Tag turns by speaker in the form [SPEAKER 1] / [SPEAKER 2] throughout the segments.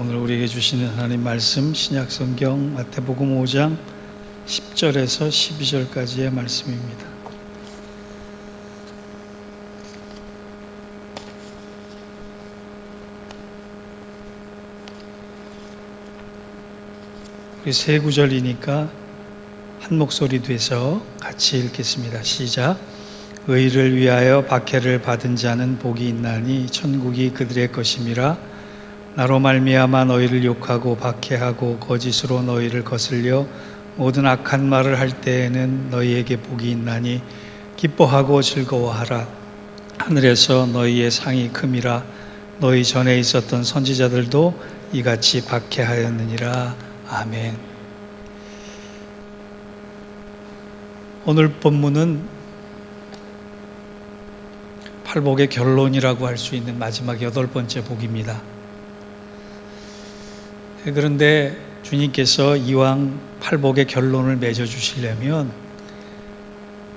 [SPEAKER 1] 오늘 우리에게 주시는 하나님 말씀 신약성경 마태복음 5장 10절에서 12절까지의 말씀입니다. 우리 세 구절이니까 한 목소리 돼서 같이 읽겠습니다. 시작. 의를 위하여 박해를 받은 자는 복이 있나니 천국이 그들의 것임이라. 나로 말미암아 너희를 욕하고 박해하고 거짓으로 너희를 거슬려 모든 악한 말을 할 때에는 너희에게 복이 있나니 기뻐하고 즐거워하라. 하늘에서 너희의 상이 큼이라. 너희 전에 있었던 선지자들도 이같이 박해하였느니라. 아멘. 오늘 본문은 팔복의 결론이라고 할 수 있는 마지막 8번째 복입니다. 그런데 주님께서 이왕 팔복의 결론을 맺어주시려면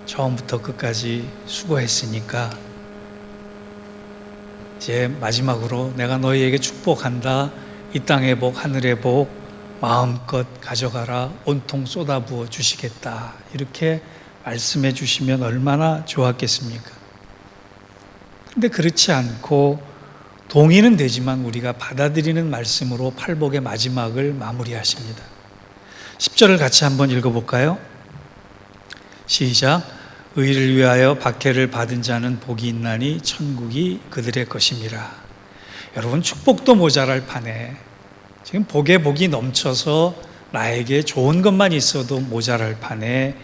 [SPEAKER 1] 처음부터 끝까지 수고했으니까 이제 마지막으로 내가 너희에게 축복한다. 이 땅의 복, 하늘의 복 마음껏 가져가라. 온통 쏟아부어 주시겠다. 이렇게 말씀해 주시면 얼마나 좋았겠습니까? 근데 그렇지 않고 동의는 되지만 우리가 받아들이는 말씀으로 팔복의 마지막을 마무리하십니다. 10절을 같이 한번 읽어볼까요? 시작. 의를 위하여 박해를 받은 자는 복이 있나니 천국이 그들의 것임이라. 여러분, 축복도 모자랄 판에 지금 복에 복이 넘쳐서 나에게 좋은 것만 있어도 모자랄 판에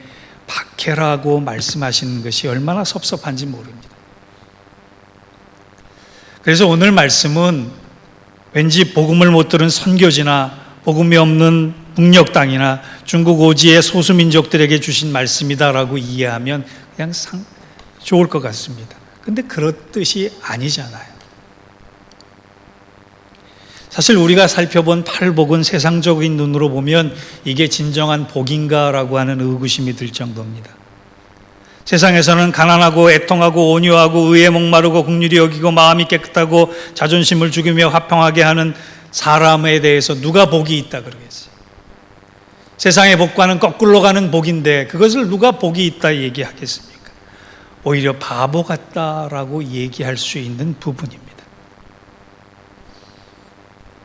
[SPEAKER 1] 박해라고 말씀하시는 것이 얼마나 섭섭한지 모릅니다. 그래서 오늘 말씀은 왠지 복음을 못 들은 선교지나 복음이 없는 북녘 땅이나 중국 오지의 소수민족들에게 주신 말씀이다라고 이해하면 그냥 좋을 것 같습니다. 근데 그렇듯이 아니잖아요. 사실 우리가 살펴본 팔복은 세상적인 눈으로 보면 이게 진정한 복인가라고 하는 의구심이 들 정도입니다. 세상에서는 가난하고 애통하고 온유하고 의에 목마르고 긍휼히 여기고 마음이 깨끗하고 자존심을 죽이며 화평하게 하는 사람에 대해서 누가 복이 있다 그러겠어요? 세상의 복과는 거꾸로 가는 복인데 그것을 누가 복이 있다 얘기하겠습니까? 오히려 바보 같다라고 얘기할 수 있는 부분입니다.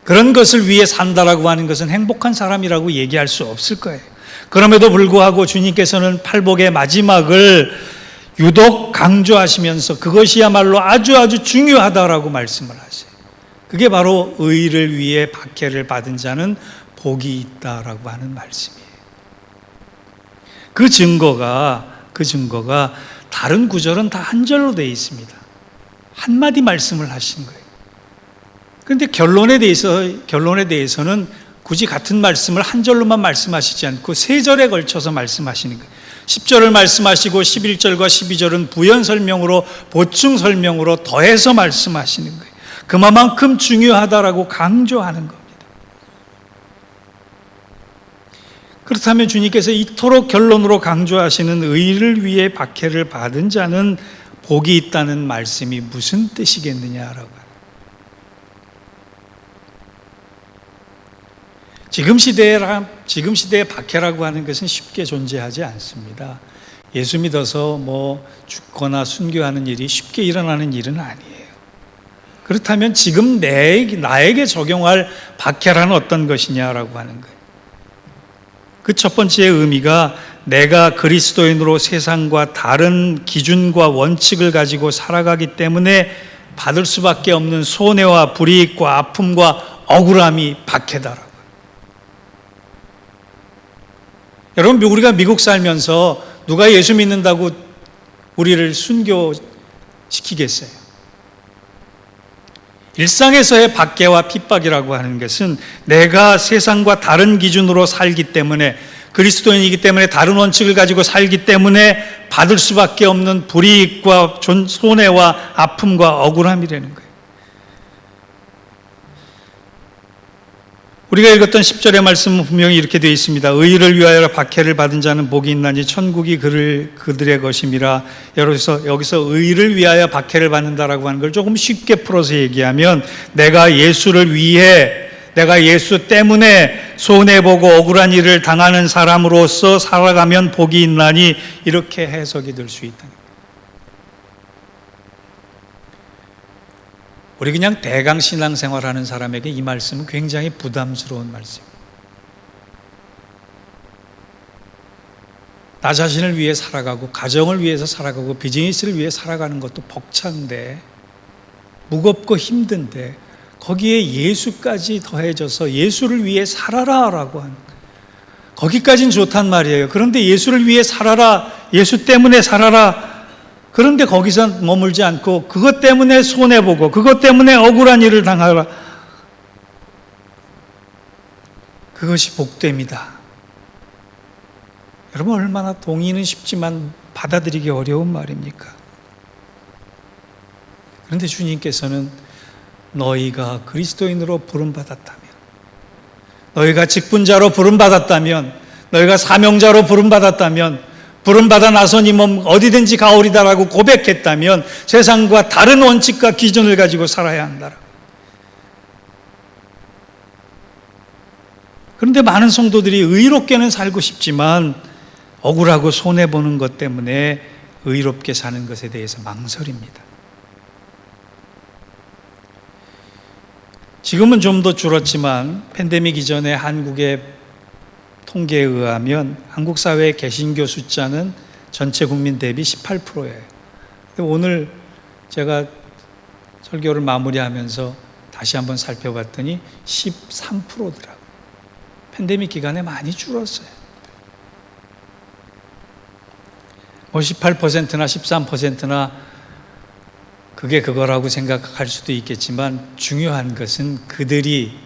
[SPEAKER 1] 그런 것을 위해 산다라고 하는 것은 행복한 사람이라고 얘기할 수 없을 거예요. 그럼에도 불구하고 주님께서는 팔복의 마지막을 유독 강조하시면서 그것이야말로 아주 중요하다라고 말씀을 하세요. 그게 바로 의를 위해 박해를 받은 자는 복이 있다라고 하는 말씀이에요. 그 증거가 다른 구절은 다 한 절로 되어 있습니다. 한마디 말씀을 하신 거예요. 그런데 결론에 대해서는 굳이 같은 말씀을 한 절로만 말씀하시지 않고 3절에 걸쳐서 말씀하시는 거예요. 10절을 말씀하시고 11절과 12절은 부연 설명으로 보충 설명으로 더해서 말씀하시는 거예요. 그만큼 중요하다라고 강조하는 겁니다. 그렇다면 주님께서 이토록 결론으로 강조하시는 의를 위해 박해를 받은 자는 복이 있다는 말씀이 무슨 뜻이겠느냐라고. 지금 시대의 박해라고 하는 것은 쉽게 존재하지 않습니다. 예수 믿어서 죽거나 순교하는 일이 쉽게 일어나는 일은 아니에요. 그렇다면 지금 나에게 적용할 박해라는 어떤 것이냐라고 하는 거예요. 그 첫 번째 의미가 내가 그리스도인으로 세상과 다른 기준과 원칙을 가지고 살아가기 때문에 받을 수밖에 없는 손해와 불이익과 아픔과 억울함이 박해다라고. 여러분, 우리가 미국 살면서 누가 예수 믿는다고 우리를 순교시키겠어요? 일상에서의 박해와 핍박이라고 하는 것은 내가 세상과 다른 기준으로 살기 때문에 그리스도인이기 때문에 다른 원칙을 가지고 살기 때문에 받을 수밖에 없는 불이익과 손해와 아픔과 억울함이라는 거예요. 우리가 읽었던 10절의 말씀은 분명히 이렇게 되어 있습니다. 의를 위하여 박해를 받은 자는 복이 있나니 천국이 그들의 것임이라. 여기서 의를 위하여 박해를 받는다라고 하는 걸 조금 쉽게 풀어서 얘기하면 내가 예수를 위해 내가 예수 때문에 손해보고 억울한 일을 당하는 사람으로서 살아가면 복이 있나니 이렇게 해석이 될 수 있다. 우리 그냥 대강 신앙생활하는 사람에게 이 말씀은 굉장히 부담스러운 말씀입니다. 나 자신을 위해 살아가고 가정을 위해서 살아가고 비즈니스를 위해 살아가는 것도 벅찬데 무겁고 힘든데 거기에 예수까지 더해져서 예수를 위해 살아라라고 하는 거예요. 거기까지는 좋단 말이에요. 그런데 예수를 위해 살아라, 예수 때문에 살아라. 그런데 거기서 머물지 않고 그것 때문에 손해보고 그것 때문에 억울한 일을 당하라. 그것이 복됨이다. 여러분, 얼마나 동의는 쉽지만 받아들이기 어려운 말입니까? 그런데 주님께서는 너희가 그리스도인으로 부름받았다면, 너희가 직분자로 부름받았다면, 너희가 사명자로 부름받았다면, 부름받아 나서 이 몸 어디든지 가오리다라고 고백했다면 세상과 다른 원칙과 기준을 가지고 살아야 한다. 그런데 많은 성도들이 의롭게는 살고 싶지만 억울하고 손해보는 것 때문에 의롭게 사는 것에 대해서 망설입니다. 지금은 좀 더 줄었지만 팬데믹 이전에 한국의 통계에 의하면 한국 사회의 개신교 숫자는 전체 국민 대비 18%예요. 오늘 제가 설교를 마무리하면서 다시 한번 살펴봤더니 13%더라고요. 팬데믹 기간에 많이 줄었어요. 18%나 13%나 그게 그거라고 생각할 수도 있겠지만 중요한 것은 그들이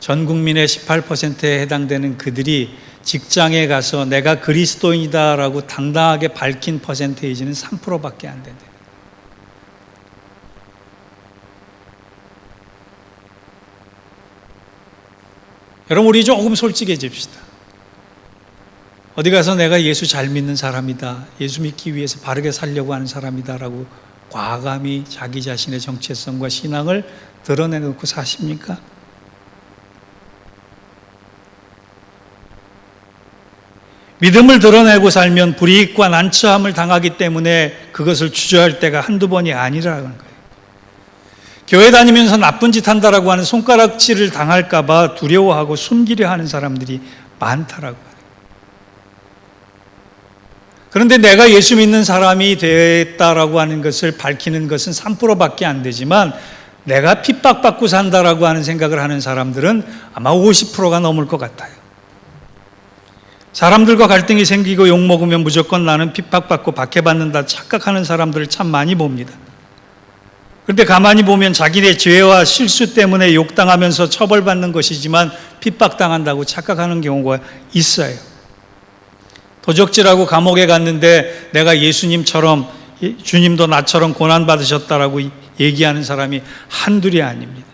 [SPEAKER 1] 전 국민의 18%에 해당되는 그들이 직장에 가서 내가 그리스도인이다라고 당당하게 밝힌 퍼센테이지는 3%밖에 안 된다. 여러분, 우리 조금 솔직해집시다. 어디 가서 내가 예수 잘 믿는 사람이다, 예수 믿기 위해서 바르게 살려고 하는 사람이다라고 과감히 자기 자신의 정체성과 신앙을 드러내놓고 사십니까? 믿음을 드러내고 살면 불이익과 난처함을 당하기 때문에 그것을 주저할 때가 한두 번이 아니라는 거예요. 교회 다니면서 나쁜 짓 한다라고 하는 손가락질을 당할까 봐 두려워하고 숨기려 하는 사람들이 많다라고 해요. 그런데 내가 예수 믿는 사람이 됐다라고 하는 것을 밝히는 것은 3%밖에 안 되지만 내가 핍박받고 산다라고 하는 생각을 하는 사람들은 아마 50%가 넘을 것 같아요. 사람들과 갈등이 생기고 욕먹으면 무조건 나는 핍박받고 박해받는다 착각하는 사람들을 참 많이 봅니다. 그런데 가만히 보면 자기네 죄와 실수 때문에 욕당하면서 처벌받는 것이지만 핍박당한다고 착각하는 경우가 있어요. 도적질하고 감옥에 갔는데 내가 예수님처럼, 주님도 나처럼 고난받으셨다라고 얘기하는 사람이 한둘이 아닙니다.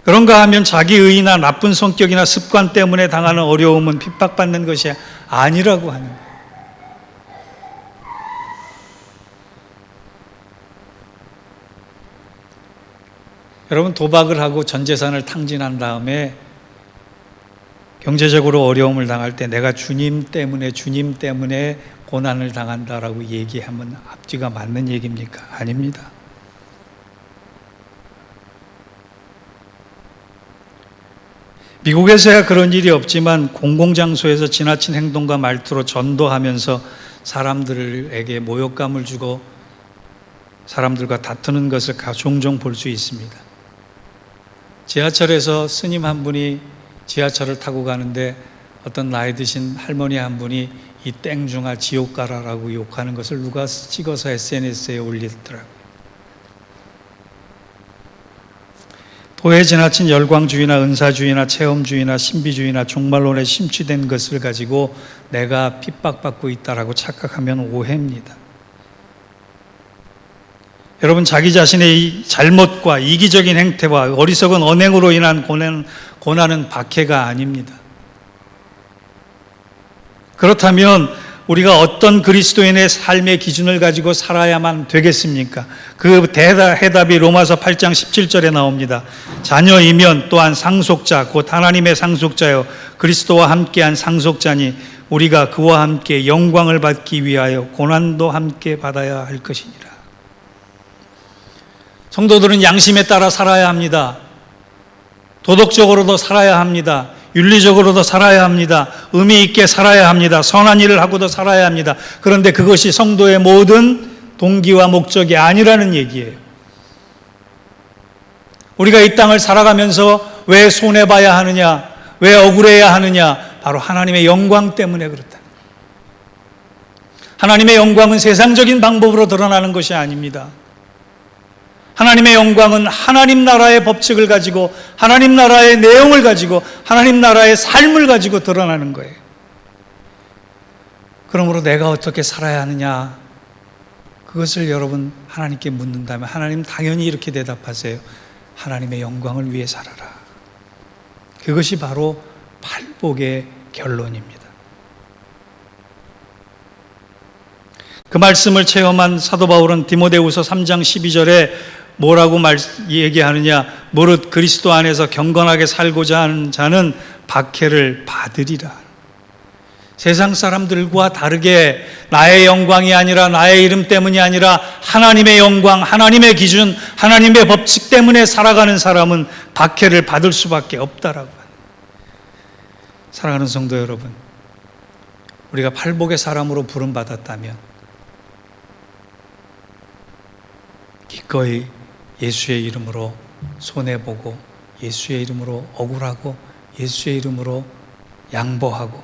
[SPEAKER 1] 그런가 하면 자기 의나 나쁜 성격이나 습관 때문에 당하는 어려움은 핍박받는 것이 아니라고 하는 거예요. 여러분, 도박을 하고 전 재산을 탕진한 다음에 경제적으로 어려움을 당할 때 내가 주님 때문에 고난을 당한다라고 얘기하면 앞뒤가 맞는 얘기입니까? 아닙니다. 미국에서야 그런 일이 없지만 공공장소에서 지나친 행동과 말투로 전도하면서 사람들에게 모욕감을 주고 사람들과 다투는 것을 종종 볼 수 있습니다. 지하철에서 스님 한 분이 지하철을 타고 가는데 어떤 나이 드신 할머니 한 분이 이 땡중아 지옥 가라라고 욕하는 것을 누가 찍어서 SNS에 올리더라고요. 도에 지나친 열광주의나 은사주의나 체험주의나 신비주의나 종말론에 심취된 것을 가지고 내가 핍박받고 있다라고 착각하면 오해입니다. 여러분, 자기 자신의 이 잘못과 이기적인 행태와 어리석은 언행으로 인한 고난은 박해가 아닙니다. 그렇다면 우리가 어떤 그리스도인의 삶의 기준을 가지고 살아야만 되겠습니까? 그 해답이 로마서 8장 17절에 나옵니다. 자녀이면 또한 상속자, 곧 하나님의 상속자요 그리스도와 함께한 상속자니 우리가 그와 함께 영광을 받기 위하여 고난도 함께 받아야 할 것이니라. 성도들은 양심에 따라 살아야 합니다. 도덕적으로도 살아야 합니다. 윤리적으로도 살아야 합니다. 의미 있게 살아야 합니다. 선한 일을 하고도 살아야 합니다. 그런데 그것이 성도의 모든 동기와 목적이 아니라는 얘기예요. 우리가 이 땅을 살아가면서 왜 손해봐야 하느냐, 왜 억울해야 하느냐, 바로 하나님의 영광 때문에 그렇다. 하나님의 영광은 세상적인 방법으로 드러나는 것이 아닙니다. 하나님의 영광은 하나님 나라의 법칙을 가지고 하나님 나라의 내용을 가지고 하나님 나라의 삶을 가지고 드러나는 거예요. 그러므로 내가 어떻게 살아야 하느냐, 그것을 여러분 하나님께 묻는다면 하나님 당연히 이렇게 대답하세요. 하나님의 영광을 위해 살아라. 그것이 바로 팔복의 결론입니다. 그 말씀을 체험한 사도 바울은 디모데후서 3장 12절에 뭐라고 얘기하느냐, 무릇 그리스도 안에서 경건하게 살고자 하는 자는 박해를 받으리라. 세상 사람들과 다르게 나의 영광이 아니라 나의 이름 때문이 아니라 하나님의 영광, 하나님의 기준, 하나님의 법칙 때문에 살아가는 사람은 박해를 받을 수밖에 없다라고. 사랑하는 성도 여러분, 우리가 팔복의 사람으로 부름받았다면 기꺼이 예수의 이름으로 손해보고 예수의 이름으로 억울하고 예수의 이름으로 양보하고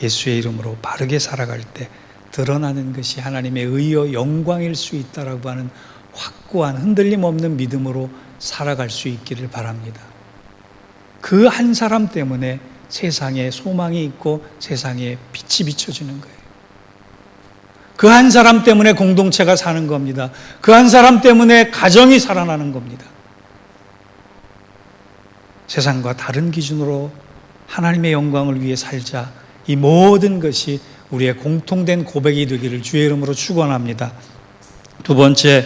[SPEAKER 1] 예수의 이름으로 바르게 살아갈 때 드러나는 것이 하나님의 의여 영광일 수 있다라고 하는 확고한 흔들림 없는 믿음으로 살아갈 수 있기를 바랍니다. 그 한 사람 때문에 세상에 소망이 있고 세상에 빛이 비춰지는 거예요. 그 한 사람 때문에 공동체가 사는 겁니다. 그 한 사람 때문에 가정이 살아나는 겁니다. 세상과 다른 기준으로 하나님의 영광을 위해 살자. 이 모든 것이 우리의 공통된 고백이 되기를 주의 이름으로 축원합니다. 두 번째,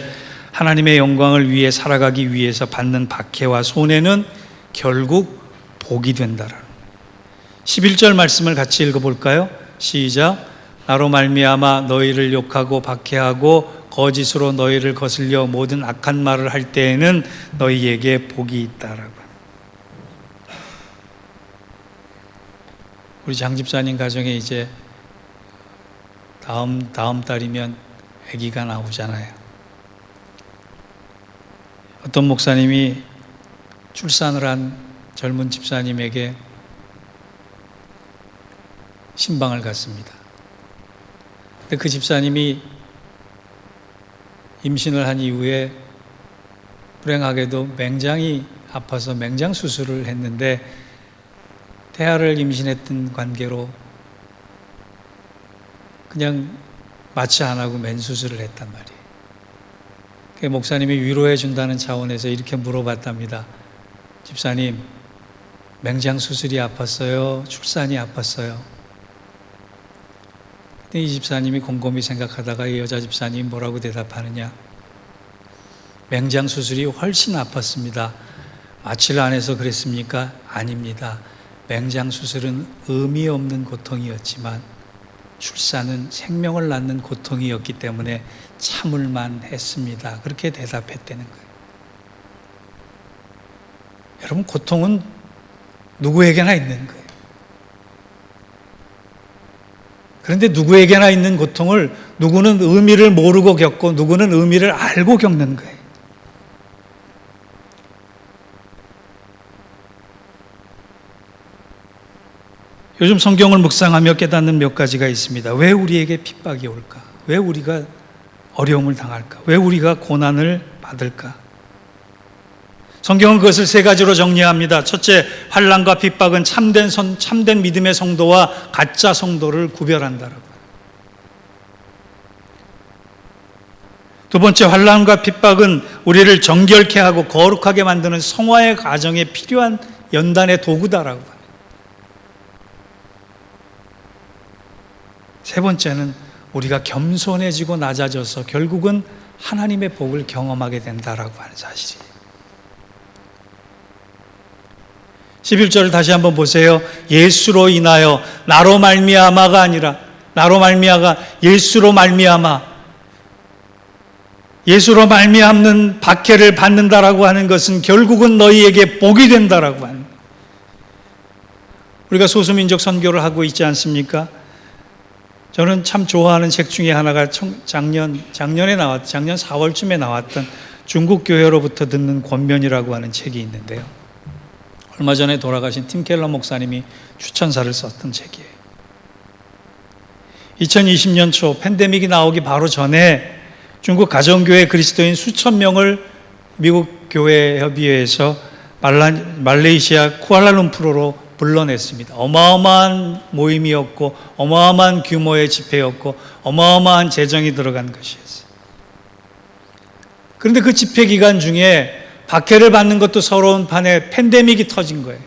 [SPEAKER 1] 하나님의 영광을 위해 살아가기 위해서 받는 박해와 손해는 결국 복이 된다라는 11절 말씀을 같이 읽어볼까요? 시작. 나로 말미암아 너희를 욕하고 박해하고 거짓으로 너희를 거슬려 모든 악한 말을 할 때에는 너희에게 복이 있다라고. 우리 장 집사님 가정에 이제 다음 달이면 아기가 나오잖아요. 어떤 목사님이 출산을 한 젊은 집사님에게 신방을 갔습니다. 근데 그 집사님이 임신을 한 이후에 불행하게도 맹장이 아파서 맹장 수술을 했는데 태아를 임신했던 관계로 그냥 마취 안 하고 맨 수술을 했단 말이에요. 그 목사님이 위로해 준다는 차원에서 이렇게 물어봤답니다. 집사님, 맹장 수술이 아팠어요? 출산이 아팠어요? 근데 이 집사님이 곰곰이 생각하다가 이 여자 집사님이 뭐라고 대답하느냐? 맹장 수술이 훨씬 아팠습니다. 마취를 안 해서 그랬습니까? 아닙니다. 맹장 수술은 의미 없는 고통이었지만 출산은 생명을 낳는 고통이었기 때문에 참을만 했습니다. 그렇게 대답했다는 거예요. 여러분, 고통은 누구에게나 있는 거예요. 그런데 누구에게나 있는 고통을 누구는 의미를 모르고 겪고 누구는 의미를 알고 겪는 거예요. 요즘 성경을 묵상하며 깨닫는 몇 가지가 있습니다. 왜 우리에게 핍박이 올까? 왜 우리가 어려움을 당할까? 왜 우리가 고난을 받을까? 성경은 그것을 세 가지로 정리합니다. 첫째, 환난과 핍박은 참된 믿음의 성도와 가짜 성도를 구별한다라고. 두 번째, 환난과 핍박은 우리를 정결케 하고 거룩하게 만드는 성화의 과정에 필요한 연단의 도구다라고. 세 번째는 우리가 겸손해지고 낮아져서 결국은 하나님의 복을 경험하게 된다라고 하는 사실이에요. 11절을 다시 한번 보세요. 예수로 인하여 나로 말미암아가 아니라 나로 말미암아 예수로 말미암아 예수로 말미암는 박해를 받는다라고 하는 것은 결국은 너희에게 복이 된다라고 하는 거예요. 우리가 소수민족 선교를 하고 있지 않습니까? 저는 참 좋아하는 책 중에 하나가 작년 4월쯤에 나왔던 중국 교회로부터 듣는 권면이라고 하는 책이 있는데요. 얼마 전에 돌아가신 팀 켈러 목사님이 추천사를 썼던 책이에요. 2020년 초 팬데믹이 나오기 바로 전에 중국 가정교회 그리스도인 수천 명을 미국 교회 협의회에서 말레이시아 쿠알라룸푸르로 불러냈습니다. 어마어마한 모임이었고 어마어마한 규모의 집회였고 어마어마한 재정이 들어간 것이었어요. 그런데 그 집회 기간 중에 박해를 받는 것도 서러운 판에 팬데믹이 터진 거예요.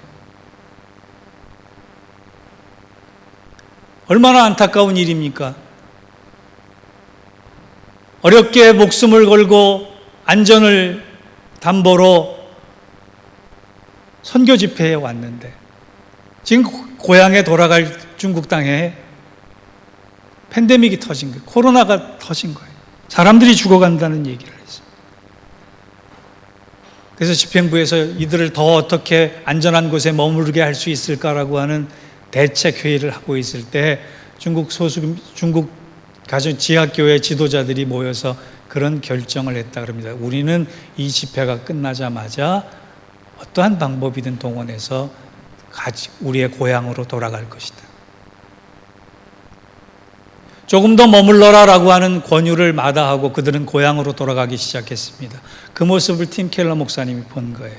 [SPEAKER 1] 얼마나 안타까운 일입니까? 어렵게 목숨을 걸고 안전을 담보로 선교 집회에 왔는데 지금 고향에 돌아갈 중국 땅에 팬데믹이 터진 거예요. 코로나가 터진 거예요. 사람들이 죽어간다는 얘기를 했어요. 그래서 집행부에서 이들을 더 어떻게 안전한 곳에 머무르게 할 수 있을까라고 하는 대책 회의를 하고 있을 때 중국 가정 지하교회 지도자들이 모여서 그런 결정을 했다 그럽니다. 우리는 이 집회가 끝나자마자 어떠한 방법이든 동원해서 우리의 고향으로 돌아갈 것이다. 조금 더 머물러라라고 하는 권유를 마다하고 그들은 고향으로 돌아가기 시작했습니다. 그 모습을 팀 켈러 목사님이 본 거예요.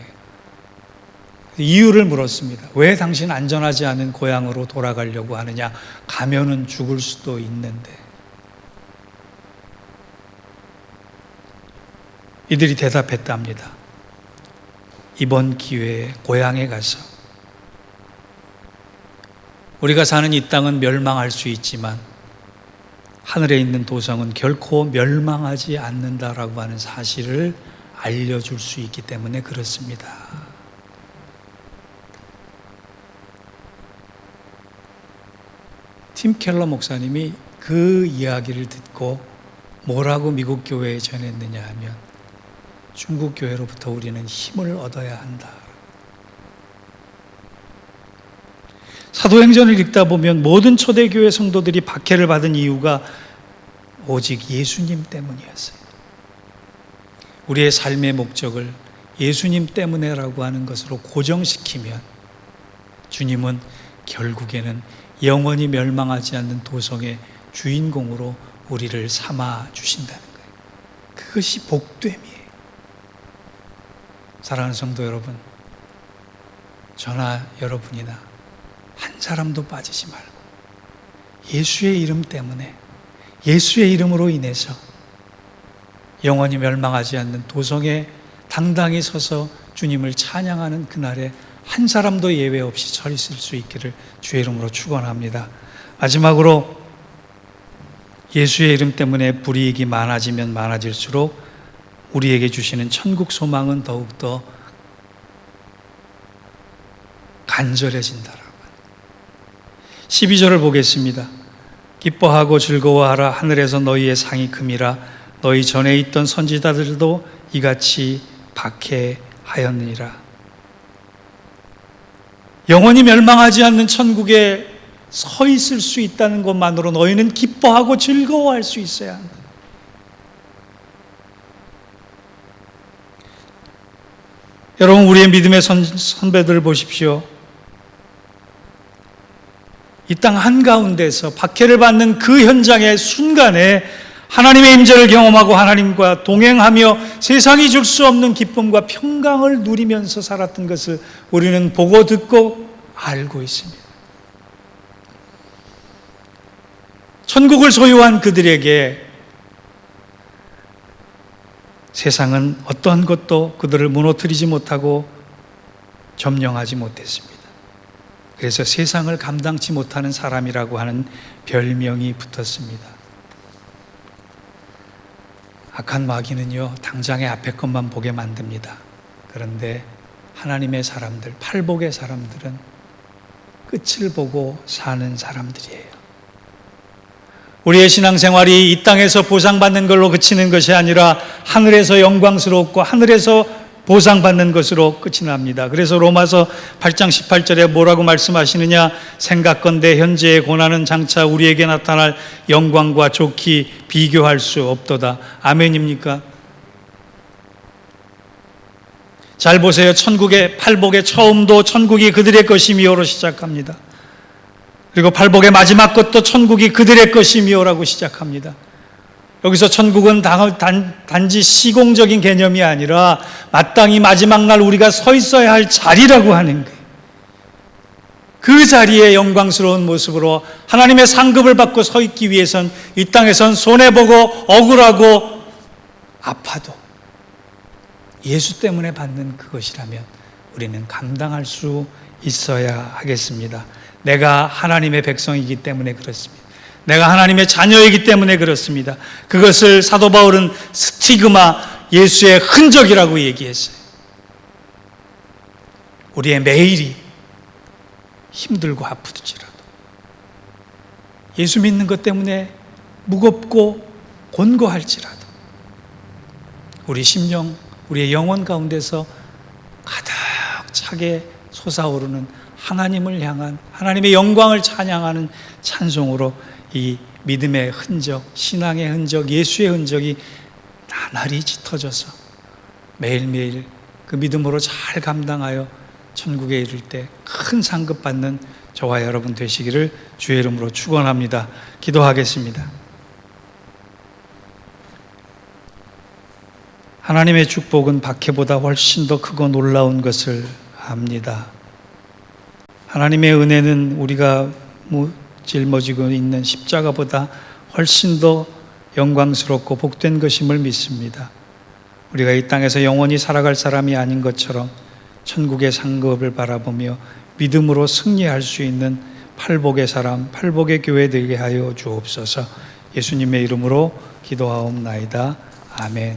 [SPEAKER 1] 이유를 물었습니다. 왜 당신 안전하지 않은 고향으로 돌아가려고 하느냐? 가면은 죽을 수도 있는데. 이들이 대답했답니다. 이번 기회에 고향에 가서 우리가 사는 이 땅은 멸망할 수 있지만 하늘에 있는 도성은 결코 멸망하지 않는다라고 하는 사실을 알려줄 수 있기 때문에 그렇습니다. 팀 켈러 목사님이 그 이야기를 듣고 뭐라고 미국 교회에 전했느냐 하면 중국 교회로부터 우리는 힘을 얻어야 한다. 사도행전을 읽다 보면 모든 초대교회 성도들이 박해를 받은 이유가 오직 예수님 때문이었어요. 우리의 삶의 목적을 예수님 때문에라고 하는 것으로 고정시키면 주님은 결국에는 영원히 멸망하지 않는 도성의 주인공으로 우리를 삼아 주신다는 거예요. 그것이 복됨이에요. 사랑하는 성도 여러분, 저나 여러분이나 한 사람도 빠지지 말고 예수의 이름 때문에 예수의 이름으로 인해서 영원히 멸망하지 않는 도성에 당당히 서서 주님을 찬양하는 그날에 한 사람도 예외 없이 서 있을 수 있기를 주의 이름으로 축원합니다. 마지막으로 예수의 이름 때문에 불이익이 많아지면 많아질수록 우리에게 주시는 천국 소망은 더욱더 간절해진다라고. 12절을 보겠습니다. 기뻐하고 즐거워하라. 하늘에서 너희의 상이 큼이라. 너희 전에 있던 선지자들도 이같이 박해하였느니라. 영원히 멸망하지 않는 천국에 서 있을 수 있다는 것만으로 너희는 기뻐하고 즐거워할 수 있어야 한다. 여러분, 우리의 믿음의 선배들을 보십시오. 이 땅 한가운데서 박해를 받는 그 현장의 순간에 하나님의 임재를 경험하고 하나님과 동행하며 세상이 줄 수 없는 기쁨과 평강을 누리면서 살았던 것을 우리는 보고 듣고 알고 있습니다. 천국을 소유한 그들에게 세상은 어떠한 것도 그들을 무너뜨리지 못하고 점령하지 못했습니다. 그래서 세상을 감당치 못하는 사람이라고 하는 별명이 붙었습니다. 악한 마귀는요, 당장의 앞에 것만 보게 만듭니다. 그런데 하나님의 사람들, 팔복의 사람들은 끝을 보고 사는 사람들이에요. 우리의 신앙생활이 이 땅에서 보상받는 걸로 그치는 것이 아니라 하늘에서 영광스럽고 하늘에서 보상받는 것으로 끝이 납니다. 그래서 로마서 8장 18절에 뭐라고 말씀하시느냐? 생각건대 현재의 고난은 장차 우리에게 나타날 영광과 좋게 비교할 수 없도다. 아멘입니까? 잘 보세요. 천국의 팔복의 처음도 천국이 그들의 것이미요로 시작합니다. 그리고 팔복의 마지막 것도 천국이 그들의 것이미요라고 시작합니다. 여기서 천국은 단지 시공적인 개념이 아니라 마땅히 마지막 날 우리가 서 있어야 할 자리라고 하는 거예요. 그 자리에 영광스러운 모습으로 하나님의 상급을 받고 서 있기 위해선 이 땅에선 손해보고 억울하고 아파도 예수 때문에 받는 그것이라면 우리는 감당할 수 있어야 하겠습니다. 내가 하나님의 백성이기 때문에 그렇습니다. 내가 하나님의 자녀이기 때문에 그렇습니다. 그것을 사도 바울은 스티그마, 예수의 흔적이라고 얘기했어요. 우리의 매일이 힘들고 아프지라도 예수 믿는 것 때문에 무겁고 곤고할지라도 우리 심령, 우리의 영혼 가운데서 가득 차게 솟아오르는 하나님을 향한 하나님의 영광을 찬양하는 찬송으로 이 믿음의 흔적, 신앙의 흔적, 예수의 흔적이 나날이 짙어져서 매일매일 그 믿음으로 잘 감당하여 천국에 이를 때 큰 상급 받는 저와 여러분 되시기를 주의 이름으로 축원합니다. 기도하겠습니다. 하나님의 축복은 박해보다 훨씬 더 크고 놀라운 것을 압니다. 하나님의 은혜는 우리가 짊어지고 있는 십자가보다 훨씬 더 영광스럽고 복된 것임을 믿습니다. 우리가 이 땅에서 영원히 살아갈 사람이 아닌 것처럼 천국의 상급을 바라보며 믿음으로 승리할 수 있는 팔복의 사람, 팔복의 교회 되게 하여 주옵소서. 예수님의 이름으로 기도하옵나이다. 아멘.